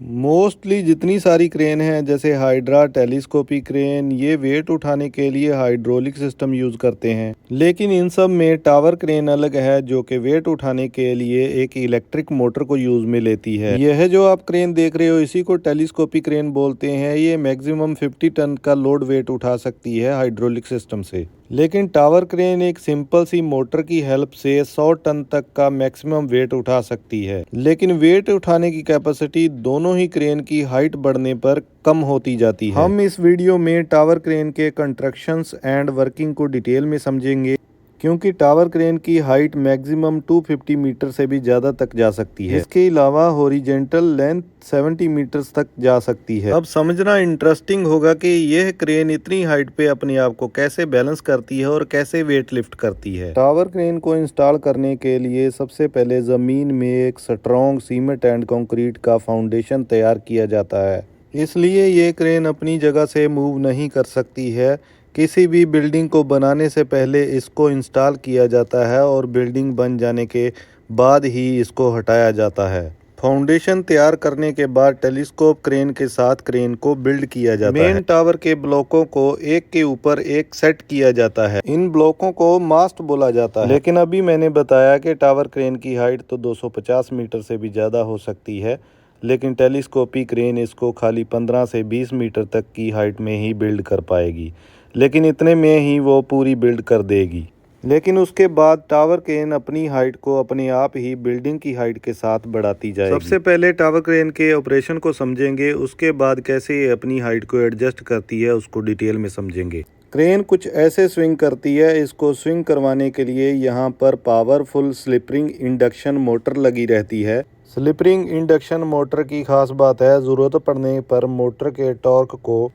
Mostly जितनी सारी crane हैं जैसे हाइड्रा, टेलीस्कोपिक क्रेन, ये वेट उठाने के लिए हाइड्रोलिक सिस्टम यूज करते हैं। लेकिन इन सब में टावर क्रेन अलग है जो कि वेट उठाने के लिए एक इलेक्ट्रिक मोटर को यूज में लेती है। यह जो आप क्रेन देख रहे हो इसी को टेलीस्कोपिक क्रेन बोलते हैं। ये मैक्सिमम 50 टन का लोड वेट उठा सकती है हाइड्रोलिक सिस्टम से। लेकिन टावर क्रेन एक सिंपल सी मोटर की हेल्प से 100 टन तक का मैक्सिमम वेट उठा सकती है। लेकिन वेट उठाने की कैपेसिटी दोनों ही क्रेन की हाइट बढ़ने पर कम होती जाती है। हम इस वीडियो में टावर क्रेन के कंस्ट्रक्शंस एंड वर्किंग को डिटेल में समझेंगे, क्योंकि टावर क्रेन की हाइट मैक्सिमम 250 मीटर से भी ज़्यादा तक जा सकती है। इसके अलावा हॉरिजॉन्टल लेंथ 70 मीटर तक जा सकती है। अब समझना इंटरेस्टिंग होगा कि यह क्रेन इतनी हाइट पे अपने आप को कैसे बैलेंस करती है और कैसे वेट लिफ्ट करती है। टावर क्रेन को इंस्टॉल करने के लिए सबसे पहले ज़मीन में एक स्ट्रॉन्ग सीमेंट एंड कंक्रीट का फाउंडेशन तैयार किया जाता है। इसलिए ये क्रेन अपनी जगह से मूव नहीं कर सकती है। किसी भी बिल्डिंग को बनाने से पहले इसको इंस्टॉल किया जाता है और बिल्डिंग बन जाने के बाद ही इसको हटाया जाता है। फाउंडेशन तैयार करने के बाद टेलीस्कोप क्रेन के साथ क्रेन को बिल्ड किया जाता है। मेन टावर के ब्लॉकों को एक के ऊपर एक सेट किया जाता है। इन ब्लॉकों को मास्ट बोला जाता है। लेकिन अभी मैंने बताया कि टावर क्रेन की हाइट तो 250 मीटर से भी ज़्यादा हो सकती है, लेकिन टेलीस्कोपिक क्रेन इसको खाली 15 से 20 मीटर तक की हाइट में ही बिल्ड कर पाएगी। लेकिन इतने में ही वो पूरी बिल्ड कर देगी। लेकिन उसके बाद टावर क्रेन अपनी हाइट को अपने आप ही बिल्डिंग की हाइट के साथ बढ़ाती जाएगी। सबसे पहले टावर क्रेन के ऑपरेशन को समझेंगे, उसके बाद कैसे ये अपनी हाइट को एडजस्ट करती है उसको डिटेल में समझेंगे। क्रेन कुछ ऐसे स्विंग करती है। इसको स्विंग करवाने के लिए यहाँ पर पावरफुल स्लिपरिंग इंडक्शन मोटर लगी रहती है। स्लिपरिंग इंडक्शन मोटर की खास बात है, ज़रूरत पड़ने पर मोटर के टॉर्क को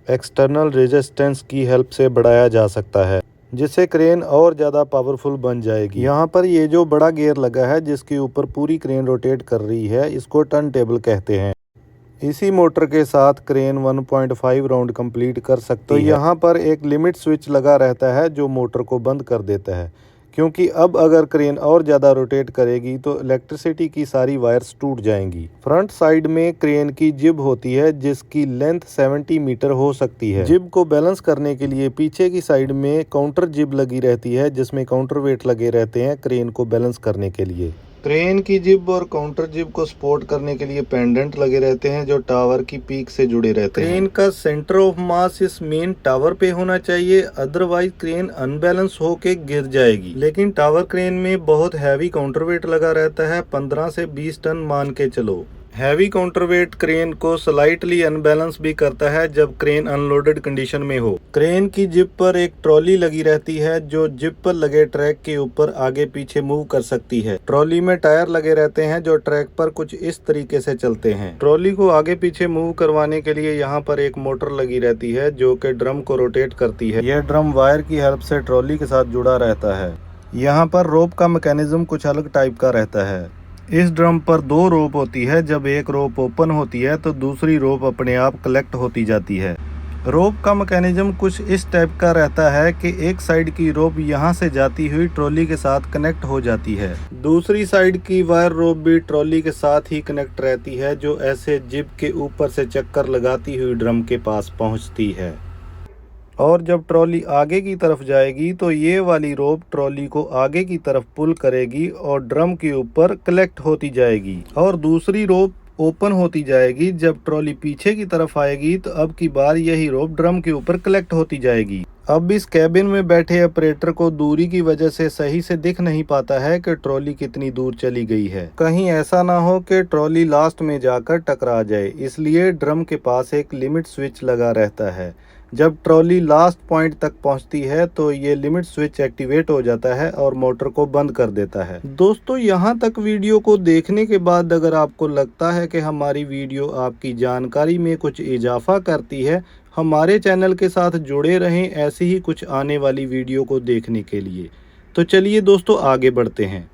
एक्सटर्नल रेजिस्टेंस की हेल्प से बढ़ाया जा सकता है, जिससे क्रेन और ज़्यादा पावरफुल बन जाएगी। यहाँ पर ये जो बड़ा गियर लगा है जिसके ऊपर पूरी क्रेन रोटेट कर रही है, इसको टर्न टेबल कहते हैं। इसी मोटर के साथ क्रेन 1.5 राउंड कंप्लीट कर सकती है। तो यहाँ पर एक लिमिट स्विच लगा रहता है जो मोटर को बंद कर देता है, क्योंकि अब अगर क्रेन और ज़्यादा रोटेट करेगी तो इलेक्ट्रिसिटी की सारी वायर्स टूट जाएंगी। फ्रंट साइड में क्रेन की जिब होती है जिसकी लेंथ 70 मीटर हो सकती है। जिब को बैलेंस करने के लिए पीछे की साइड में काउंटर जिब लगी रहती है जिसमें काउंटर वेट लगे रहते हैं क्रेन को बैलेंस करने के लिए। क्रेन की जिब और काउंटर जिब को सपोर्ट करने के लिए पेंडेंट लगे रहते हैं जो टावर की पीक से जुड़े रहते हैं। क्रेन का सेंटर ऑफ मास इस मेन टावर पे होना चाहिए, अदरवाइज क्रेन अनबैलेंस होके गिर जाएगी। लेकिन टावर क्रेन में बहुत हैवी काउंटरवेट लगा रहता है, 15 से 20 टन मान के चलो। हैवी काउंटरवेट क्रेन को स्लाइटली अनबैलेंस भी करता है जब क्रेन अनलोडेड कंडीशन में हो। क्रेन की जिप पर एक ट्रॉली लगी रहती है जो जिप पर लगे ट्रैक के ऊपर आगे पीछे मूव कर सकती है। ट्रॉली में टायर लगे रहते हैं जो ट्रैक पर कुछ इस तरीके से चलते हैं। ट्रॉली को आगे पीछे मूव करवाने के लिए यहाँ पर एक मोटर लगी रहती है जो कि ड्रम को रोटेट करती है। यह ड्रम वायर की हेल्प से ट्रॉली के साथ जुड़ा रहता है। यहाँ पर रोप का मैकेनिज्म कुछ अलग टाइप का रहता है। इस ड्रम पर 2 रोप होती है। जब एक रोप ओपन होती है तो दूसरी रोप अपने आप कलेक्ट होती जाती है। रोप का मैकेनिज्म कुछ इस टाइप का रहता है कि एक साइड की रोप यहाँ से जाती हुई ट्रॉली के साथ कनेक्ट हो जाती है, दूसरी साइड की वायर रोप भी ट्रॉली के साथ ही कनेक्ट रहती है जो ऐसे जिब के ऊपर से चक्कर लगाती हुई ड्रम के पास पहुँचती है। और जब ट्रॉली आगे की तरफ जाएगी तो ये वाली रोप ट्रॉली को आगे की तरफ पुल करेगी और ड्रम के ऊपर कलेक्ट होती जाएगी, और दूसरी रोप ओपन होती जाएगी। जब ट्रॉली पीछे की तरफ आएगी तो अब की बार यही रोप ड्रम के ऊपर कलेक्ट होती जाएगी। अब इस कैबिन में बैठे ऑपरेटर को दूरी की वजह से सही से दिख नहीं पाता है कि ट्रॉली कितनी दूर चली गई है। कहीं ऐसा ना हो कि ट्रॉली लास्ट में जाकर टकरा जाए, इसलिए ड्रम के पास एक लिमिट स्विच लगा रहता है। जब ट्रॉली लास्ट पॉइंट तक पहुंचती है तो ये लिमिट स्विच एक्टिवेट हो जाता है और मोटर को बंद कर देता है। दोस्तों, यहाँ तक वीडियो को देखने के बाद अगर आपको लगता है कि हमारी वीडियो आपकी जानकारी में कुछ इजाफा करती है, हमारे चैनल के साथ जुड़े रहें ऐसी ही कुछ आने वाली वीडियो को देखने के लिए। तो चलिए दोस्तों आगे बढ़ते हैं।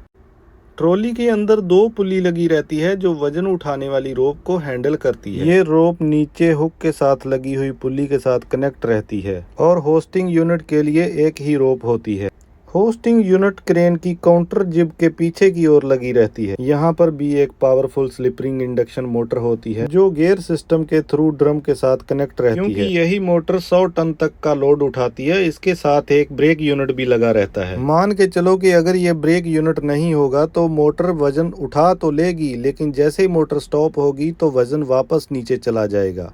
ट्रॉली के अंदर 2 पुली लगी रहती है जो वजन उठाने वाली रोप को हैंडल करती है। ये रोप नीचे हुक के साथ लगी हुई पुली के साथ कनेक्ट रहती है और होस्टिंग यूनिट के लिए एक ही रोप होती है। होस्टिंग यूनिट क्रेन की काउंटर जिब के पीछे की ओर लगी रहती है। यहाँ पर भी एक powerful slip ring induction motor होती है जो गियर सिस्टम के थ्रू ड्रम के साथ कनेक्ट रहती है। क्योंकि यही मोटर 100 टन तक का लोड उठाती है, इसके साथ एक ब्रेक यूनिट भी लगा रहता है। मान के चलो कि अगर ये ब्रेक यूनिट नहीं होगा तो मोटर वजन उठा तो लेगी, लेकिन जैसे ही मोटर स्टॉप होगी तो वजन वापस नीचे चला जाएगा।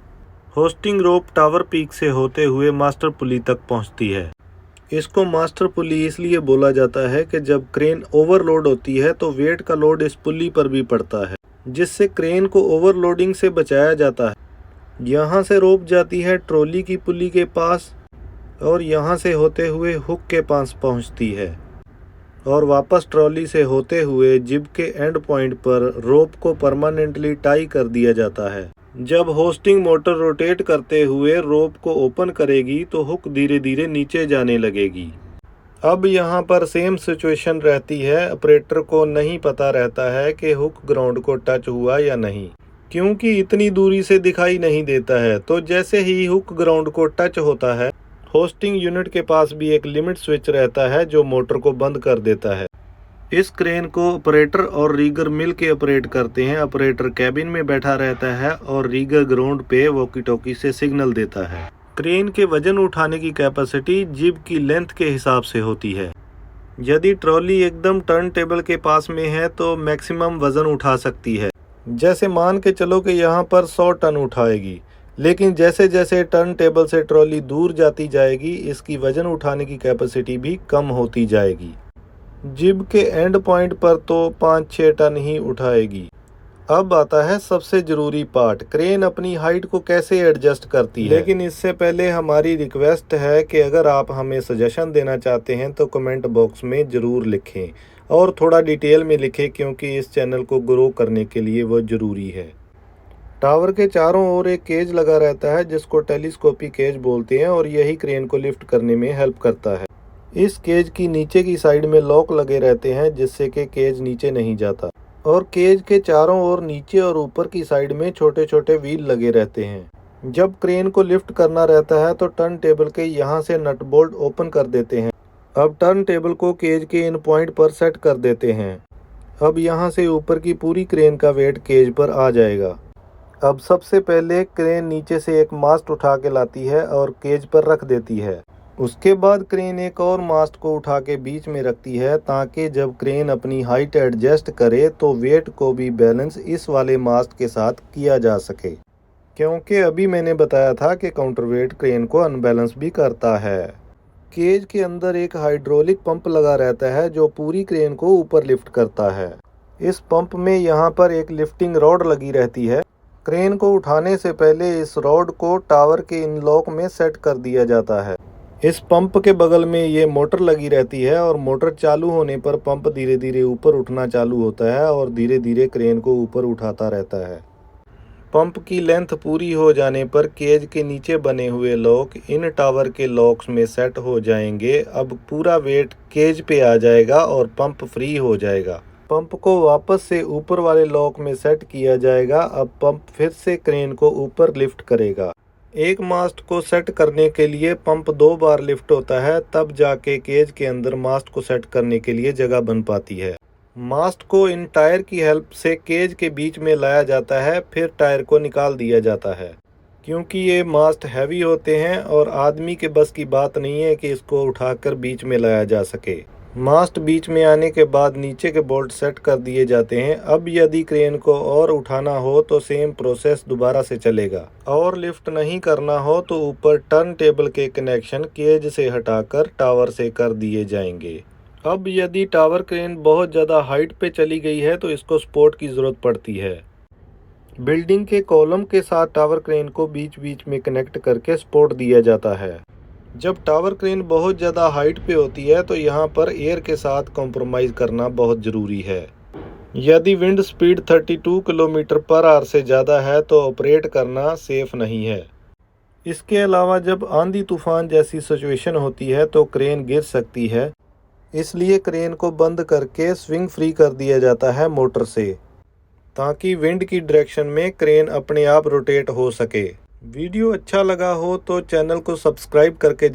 होस्टिंग रोप टावर पीक से होते हुए मास्टर पुली तक पहुंचती है। इसको मास्टर पुली इसलिए बोला जाता है कि जब क्रेन ओवरलोड होती है तो वेट का लोड इस पुली पर भी पड़ता है, जिससे क्रेन को ओवरलोडिंग से बचाया जाता है। यहाँ से रोप जाती है ट्रॉली की पुली के पास और यहाँ से होते हुए हुक के पास पहुँचती है और वापस ट्रॉली से होते हुए जिब के एंड पॉइंट पर रोप को परमानेंटली टाई कर दिया जाता है। जब होस्टिंग मोटर रोटेट करते हुए रोप को ओपन करेगी तो हुक धीरे धीरे नीचे जाने लगेगी। अब यहाँ पर सेम सिचुएशन रहती है, ऑपरेटर को नहीं पता रहता है कि हुक ग्राउंड को टच हुआ या नहीं, क्योंकि इतनी दूरी से दिखाई नहीं देता है। तो जैसे ही हुक ग्राउंड को टच होता है, होस्टिंग यूनिट के पास भी एक लिमिट स्विच रहता है जो मोटर को बंद कर देता है। इस क्रेन को ऑपरेटर और रीगर मिल के ऑपरेट करते हैं। ऑपरेटर कैबिन में बैठा रहता है और रीगर ग्राउंड पे वॉकी टॉकी से सिग्नल देता है। क्रेन के वजन उठाने की कैपेसिटी जिब की लेंथ के हिसाब से होती है। यदि ट्रॉली एकदम टर्न टेबल के पास में है तो मैक्सिमम वजन उठा सकती है। जैसे मान के चलो कि यहाँ पर 100 टन उठाएगी, लेकिन जैसे जैसे टर्न टेबल से ट्रॉली दूर जाती जाएगी इसकी वजन उठाने की कैपेसिटी भी कम होती जाएगी। जिब के एंड पॉइंट पर तो 5-6 टन ही उठाएगी। अब आता है सबसे जरूरी पार्ट, क्रेन अपनी हाइट को कैसे एडजस्ट करती है। लेकिन इससे पहले हमारी रिक्वेस्ट है कि अगर आप हमें सजेशन देना चाहते हैं तो कमेंट बॉक्स में ज़रूर लिखें और थोड़ा डिटेल में लिखें, क्योंकि इस चैनल को ग्रो करने के लिए वो ज़रूरी है। टावर के चारों ओर एक केज लगा रहता है जिसको टेलीस्कोपी केज बोलते हैं और यही क्रेन को लिफ्ट करने में हेल्प करता है। इस केज की नीचे की साइड में लॉक लगे रहते हैं जिससे कि केज नीचे नहीं जाता, और केज के चारों ओर नीचे और ऊपर की साइड में छोटे छोटे व्हील लगे रहते हैं। जब क्रेन को लिफ्ट करना रहता है तो टर्न टेबल के यहाँ से नट बोल्ट ओपन कर देते हैं। अब टर्न टेबल को केज के इन पॉइंट पर सेट कर देते हैं। अब यहाँ से ऊपर की पूरी क्रेन का वेट केज पर आ जाएगा। अब सबसे पहले क्रेन नीचे से एक मास्ट उठा के लाती है और केज पर रख देती है। उसके बाद क्रेन एक और मास्ट को उठा के बीच में रखती है ताकि जब क्रेन अपनी हाइट एडजस्ट करे तो वेट को भी बैलेंस इस वाले मास्ट के साथ किया जा सके, क्योंकि अभी मैंने बताया था कि काउंटर वेट क्रेन को अनबैलेंस भी करता है। केज के अंदर एक हाइड्रोलिक पंप लगा रहता है जो पूरी क्रेन को ऊपर लिफ्ट करता है। इस पंप में यहाँ पर एक लिफ्टिंग रॉड लगी रहती है। क्रेन को उठाने से पहले इस रॉड को टावर के इन लॉक में सेट कर दिया जाता है। इस पंप के बगल में ये मोटर लगी रहती है और मोटर चालू होने पर पंप धीरे धीरे ऊपर उठना चालू होता है और धीरे धीरे क्रेन को ऊपर उठाता रहता है। पंप की लेंथ पूरी हो जाने पर केज के नीचे बने हुए लॉक इन टावर के लॉक्स में सेट हो जाएंगे। अब पूरा वेट केज पे आ जाएगा और पंप फ्री हो जाएगा। पंप को वापस से ऊपर वाले लॉक में सेट किया जाएगा। अब पंप फिर से क्रेन को ऊपर लिफ्ट करेगा। एक मास्ट को सेट करने के लिए पंप 2 बार लिफ्ट होता है, तब जाके केज के अंदर मास्ट को सेट करने के लिए जगह बन पाती है। मास्ट को इन टायर की हेल्प से केज के बीच में लाया जाता है, फिर टायर को निकाल दिया जाता है। क्योंकि ये मास्ट हैवी होते हैं और आदमी के बस की बात नहीं है कि इसको उठाकर बीच में लाया जा सके। मास्ट बीच में आने के बाद नीचे के बोल्ट सेट कर दिए जाते हैं। अब यदि क्रेन को और उठाना हो तो सेम प्रोसेस दोबारा से चलेगा। और लिफ्ट नहीं करना हो तो ऊपर टर्न टेबल के कनेक्शन केज से हटाकर टावर से कर दिए जाएंगे। अब यदि टावर क्रेन बहुत ज़्यादा हाइट पे चली गई है तो इसको सपोर्ट की ज़रूरत पड़ती है। बिल्डिंग के कॉलम के साथ टावर क्रेन को बीच बीच में कनेक्ट करके सपोर्ट दिया जाता है। जब टावर क्रेन बहुत ज़्यादा हाइट पे होती है तो यहाँ पर एयर के साथ कॉम्प्रोमाइज़ करना बहुत ज़रूरी है। यदि wind speed 32 kilometre per hour से ज़्यादा है तो ऑपरेट करना सेफ नहीं है। इसके अलावा जब आंधी तूफान जैसी सिचुएशन होती है तो क्रेन गिर सकती है, इसलिए क्रेन को बंद करके स्विंग फ्री कर दिया जाता है मोटर से, ताकि विंड की डायरेक्शन में क्रेन अपने आप रोटेट हो सके। वीडियो अच्छा लगा हो तो चैनल को सब्सक्राइब करके